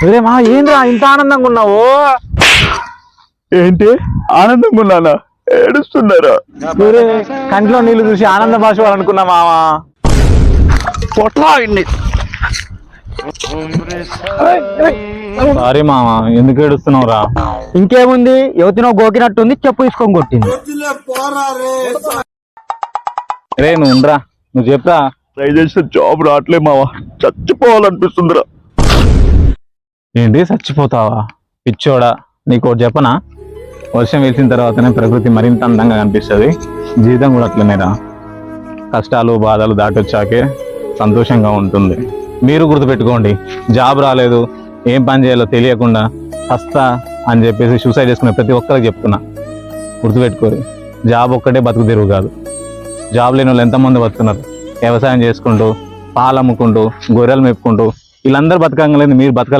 ఒరే మా ఏంద్రా ఇంత ఆనందంగా ఉన్నావు? ఏంటి ఆనందంగా ఉన్నానా? ఏడుస్తున్నారా? ఒరే కంట్లో నీళ్లు చూసి ఆనంద భాషవాలనుకున్నా మావా. పొట్లా సారీ మామ, ఎందుకు ఏడుస్తున్నావురా? ఇంకేముంది, యువతినో గోకినట్టుంది, చెప్పు తీసుకొని కొట్టింది. రే నువ్వు ఉండరా, నువ్వు చెప్పరా. ట్రై చేసిన జాబ్ రావట్లే మావా, చచ్చిపోవాలనిపిస్తుందిరా. ఏంటి చచ్చిపోతావా? పిచ్చోడా, నీకు ఒకటి చెప్పనా? వర్షం వేసిన తర్వాతనే ప్రకృతి మరింత అందంగా కనిపిస్తుంది. జీవితం కూడా అట్లనేరా, కష్టాలు బాధలు దాటొచ్చాకే సంతోషంగా ఉంటుంది. మీరు గుర్తుపెట్టుకోండి, జాబ్ రాలేదు, ఏం పని చేయాలో తెలియకుండా వస్తా అని చెప్పేసి సూసైడ్ చేసుకునే ప్రతి ఒక్కరికి చెప్తున్నా, గుర్తుపెట్టుకోరు. జాబ్ ఒక్కటే బతుకు తెరువు కాదు. జాబ్ లేని వాళ్ళు ఎంతమంది బతుకున్నారు? వ్యవసాయం చేసుకుంటూ, పాలు అమ్ముకుంటూ, గొర్రెలు మెప్పుకుంటూ, వీళ్ళందరూ బతకంగా లేదు, మీరు బతక